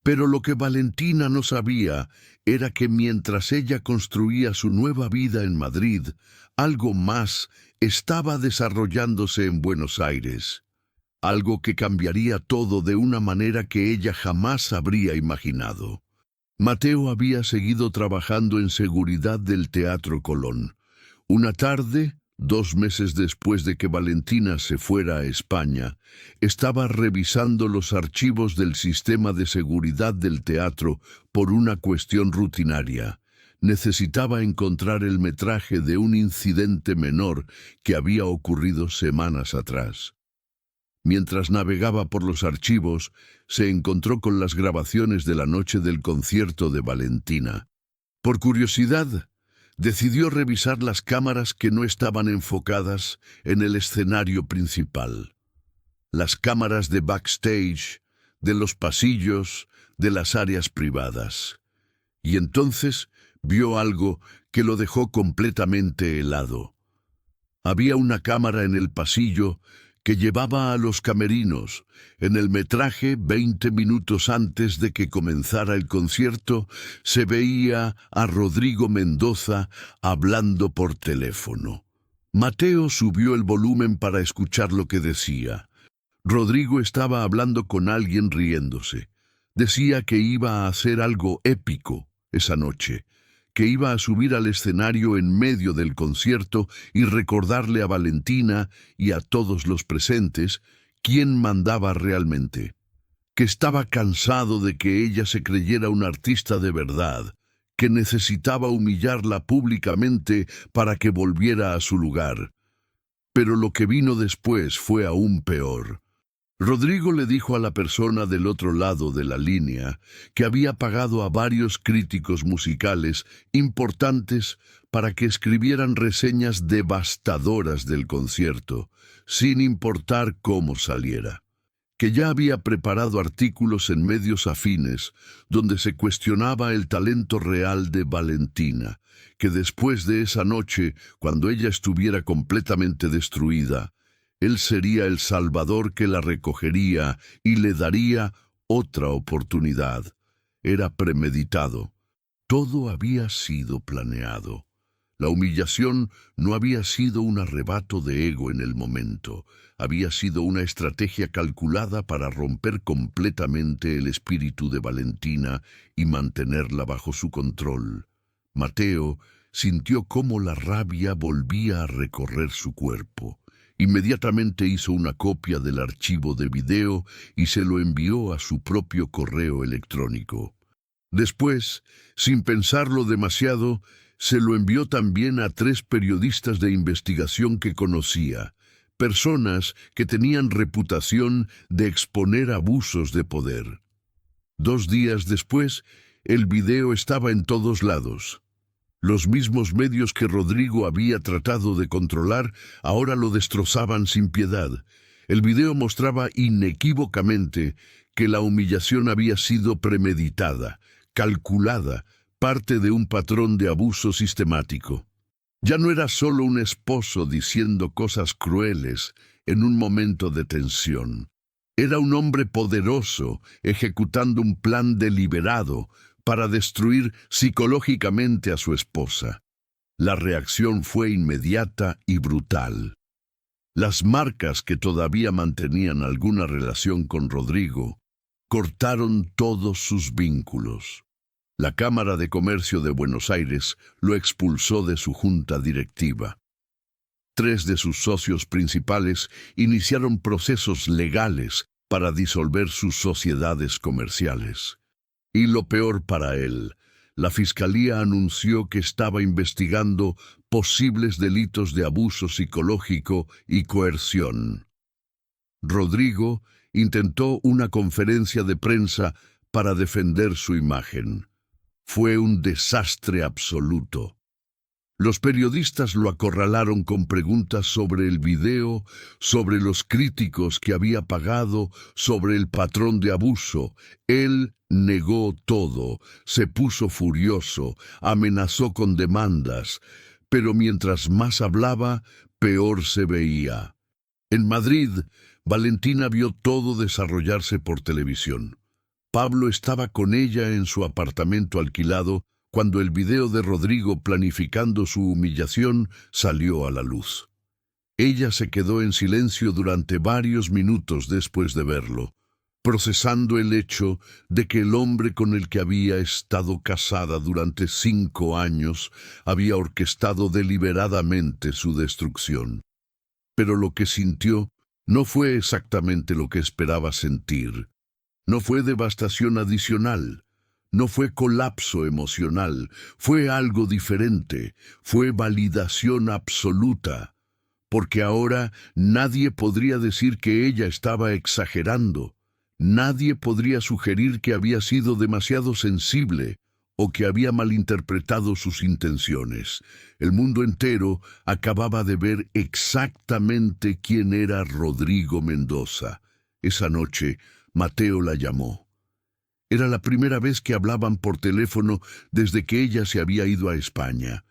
Pero lo que Valentina no sabía era que mientras ella construía su nueva vida en Madrid, algo más estaba desarrollándose en Buenos Aires, algo que cambiaría todo de una manera que ella jamás habría imaginado. Mateo había seguido trabajando en seguridad del Teatro Colón. Una tarde, 2 meses después de que Valentina se fuera a España, estaba revisando los archivos del sistema de seguridad del teatro por una cuestión rutinaria. Necesitaba encontrar el metraje de un incidente menor que había ocurrido semanas atrás. Mientras navegaba por los archivos, se encontró con las grabaciones de la noche del concierto de Valentina. Por curiosidad, decidió revisar las cámaras que no estaban enfocadas en el escenario principal. Las cámaras de backstage, de los pasillos, de las áreas privadas. Y entonces vio algo que lo dejó completamente helado. Había una cámara en el pasillo que llevaba a los camerinos. En el metraje, 20 minutos antes de que comenzara el concierto, se veía a Rodrigo Mendoza hablando por teléfono. Mateo subió el volumen para escuchar lo que decía. Rodrigo estaba hablando con alguien riéndose. Decía que iba a hacer algo épico esa noche, que iba a subir al escenario en medio del concierto y recordarle a Valentina y a todos los presentes quién mandaba realmente, que estaba cansado de que ella se creyera una artista de verdad, que necesitaba humillarla públicamente para que volviera a su lugar. Pero lo que vino después fue aún peor. Rodrigo le dijo a la persona del otro lado de la línea que había pagado a varios críticos musicales importantes para que escribieran reseñas devastadoras del concierto, sin importar cómo saliera. Que ya había preparado artículos en medios afines donde se cuestionaba el talento real de Valentina, que después de esa noche, cuando ella estuviera completamente destruida, él sería el Salvador que la recogería y le daría otra oportunidad. Era premeditado. Todo había sido planeado. La humillación no había sido un arrebato de ego en el momento. Había sido una estrategia calculada para romper completamente el espíritu de Valentina y mantenerla bajo su control. Mateo sintió cómo la rabia volvía a recorrer su cuerpo. Inmediatamente hizo una copia del archivo de video y se lo envió a su propio correo electrónico. Después, sin pensarlo demasiado, se lo envió también a 3 periodistas de investigación que conocía, personas que tenían reputación de exponer abusos de poder. 2 días después, el video estaba en todos lados. Los mismos medios que Rodrigo había tratado de controlar ahora lo destrozaban sin piedad. El video mostraba inequívocamente que la humillación había sido premeditada, calculada, parte de un patrón de abuso sistemático. Ya no era solo un esposo diciendo cosas crueles en un momento de tensión. Era un hombre poderoso ejecutando un plan deliberado para destruir psicológicamente a su esposa. La reacción fue inmediata y brutal. Las marcas que todavía mantenían alguna relación con Rodrigo cortaron todos sus vínculos. La Cámara de Comercio de Buenos Aires lo expulsó de su junta directiva. 3 de sus socios principales iniciaron procesos legales para disolver sus sociedades comerciales. Y lo peor para él, la Fiscalía anunció que estaba investigando posibles delitos de abuso psicológico y coerción. Rodrigo intentó una conferencia de prensa para defender su imagen. Fue un desastre absoluto. Los periodistas lo acorralaron con preguntas sobre el video, sobre los críticos que había pagado, sobre el patrón de abuso. Él negó todo, se puso furioso, amenazó con demandas, pero mientras más hablaba, peor se veía. En Madrid, Valentina vio todo desarrollarse por televisión. Pablo estaba con ella en su apartamento alquilado cuando el video de Rodrigo planificando su humillación salió a la luz. Ella se quedó en silencio durante varios minutos después de verlo, procesando el hecho de que el hombre con el que había estado casada durante 5 años había orquestado deliberadamente su destrucción. Pero lo que sintió no fue exactamente lo que esperaba sentir. No fue devastación adicional, no fue colapso emocional, fue algo diferente, fue validación absoluta, porque ahora nadie podría decir que ella estaba exagerando. Nadie podría sugerir que había sido demasiado sensible o que había malinterpretado sus intenciones. El mundo entero acababa de ver exactamente quién era Rodrigo Mendoza. Esa noche, Mateo la llamó. Era la primera vez que hablaban por teléfono desde que ella se había ido a España.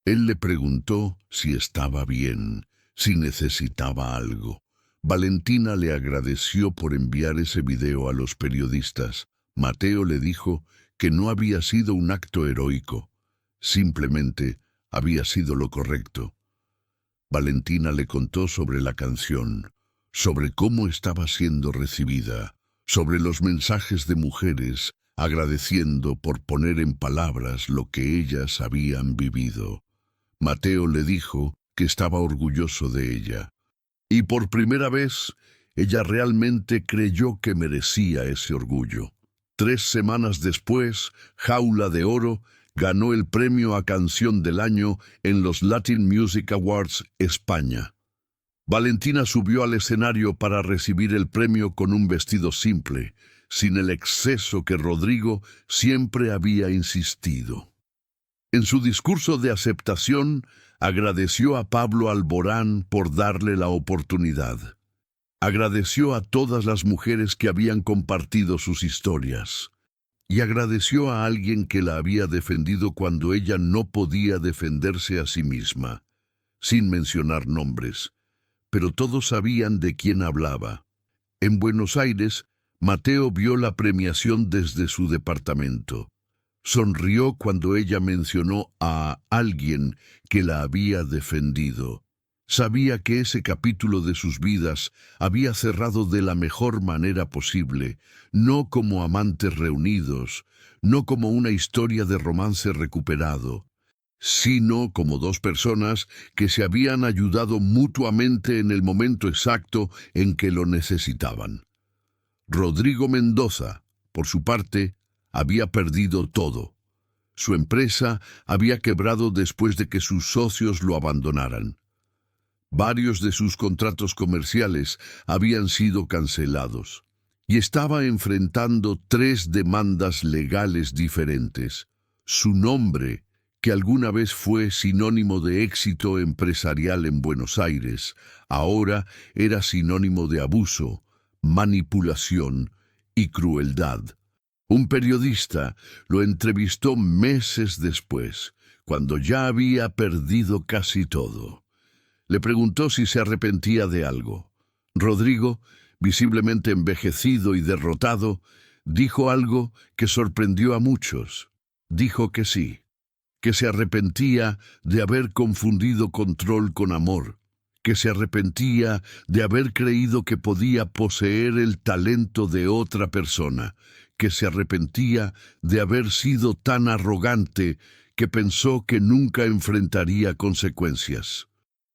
Él le preguntó si estaba bien, si necesitaba algo. Valentina le agradeció por enviar ese video a los periodistas. Mateo le dijo que no había sido un acto heroico, simplemente había sido lo correcto. Valentina le contó sobre la canción, sobre cómo estaba siendo recibida, sobre los mensajes de mujeres agradeciendo por poner en palabras lo que ellas habían vivido. Mateo le dijo que estaba orgulloso de ella. Y por primera vez, ella realmente creyó que merecía ese orgullo. 3 semanas después, Jaula de Oro ganó el premio a Canción del Año en los Latin Music Awards España. Valentina subió al escenario para recibir el premio con un vestido simple, sin el exceso que Rodrigo siempre había insistido. En su discurso de aceptación, agradeció a Pablo Alborán por darle la oportunidad. Agradeció a todas las mujeres que habían compartido sus historias. Y agradeció a alguien que la había defendido cuando ella no podía defenderse a sí misma, sin mencionar nombres. Pero todos sabían de quién hablaba. En Buenos Aires, Mateo vio la premiación desde su departamento. Sonrió cuando ella mencionó a alguien que la había defendido. Sabía que ese capítulo de sus vidas había cerrado de la mejor manera posible, no como amantes reunidos, no como una historia de romance recuperado, sino como 2 personas que se habían ayudado mutuamente en el momento exacto en que lo necesitaban. Rodrigo Mendoza, por su parte, había perdido todo. Su empresa había quebrado después de que sus socios lo abandonaran. Varios de sus contratos comerciales habían sido cancelados y estaba enfrentando 3 demandas legales diferentes. Su nombre, que alguna vez fue sinónimo de éxito empresarial en Buenos Aires, ahora era sinónimo de abuso, manipulación y crueldad. Un periodista lo entrevistó meses después, cuando ya había perdido casi todo. Le preguntó si se arrepentía de algo. Rodrigo, visiblemente envejecido y derrotado, dijo algo que sorprendió a muchos. Dijo que sí, que se arrepentía de haber confundido control con amor, que se arrepentía de haber creído que podía poseer el talento de otra persona, que se arrepentía de haber sido tan arrogante que pensó que nunca enfrentaría consecuencias.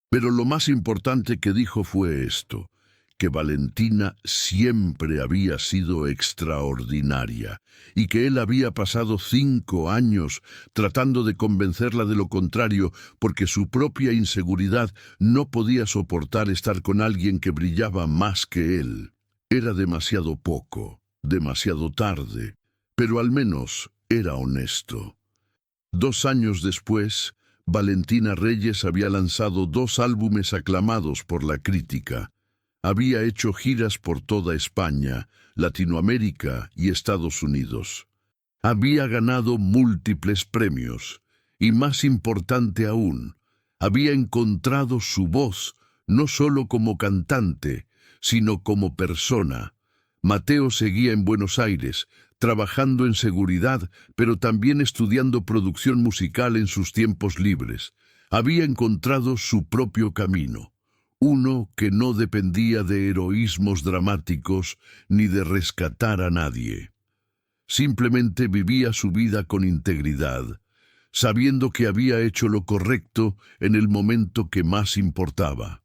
Pero lo más importante que dijo fue esto, que Valentina siempre había sido extraordinaria y que él había pasado 5 años tratando de convencerla de lo contrario porque su propia inseguridad no podía soportar estar con alguien que brillaba más que él. Era demasiado poco, demasiado tarde, pero al menos era honesto. 2 años después, Valentina Reyes había lanzado 2 álbumes aclamados por la crítica. Había hecho giras por toda España, Latinoamérica y Estados Unidos. Había ganado múltiples premios, y más importante aún, había encontrado su voz, no solo como cantante, sino como persona. Mateo seguía en Buenos Aires, trabajando en seguridad, pero también estudiando producción musical en sus tiempos libres. Había encontrado su propio camino, uno que no dependía de heroísmos dramáticos ni de rescatar a nadie. Simplemente vivía su vida con integridad, sabiendo que había hecho lo correcto en el momento que más importaba.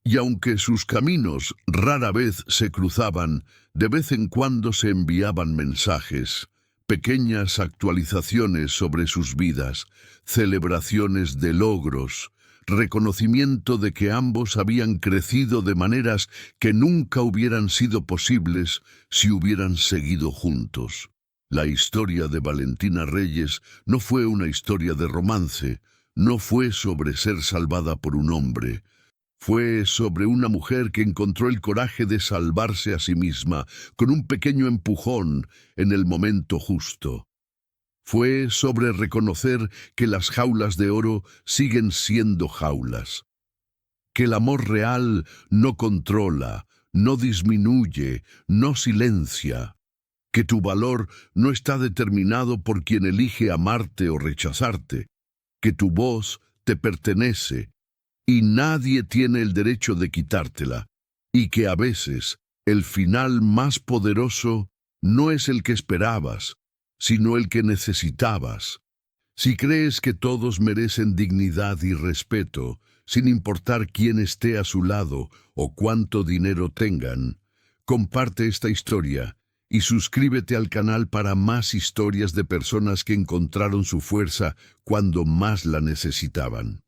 Y aunque sus caminos rara vez se cruzaban, de vez en cuando se enviaban mensajes, pequeñas actualizaciones sobre sus vidas, celebraciones de logros, reconocimiento de que ambos habían crecido de maneras que nunca hubieran sido posibles si hubieran seguido juntos. La historia de Valentina Reyes no fue una historia de romance, no fue sobre ser salvada por un hombre. Fue sobre una mujer que encontró el coraje de salvarse a sí misma con un pequeño empujón en el momento justo. Fue sobre reconocer que las jaulas de oro siguen siendo jaulas, que el amor real no controla, no disminuye, no silencia, que tu valor no está determinado por quien elige amarte o rechazarte, que tu voz te pertenece y nadie tiene el derecho de quitártela, y que a veces el final más poderoso no es el que esperabas, sino el que necesitabas. Si crees que todos merecen dignidad y respeto, sin importar quién esté a su lado o cuánto dinero tengan, comparte esta historia y suscríbete al canal para más historias de personas que encontraron su fuerza cuando más la necesitaban.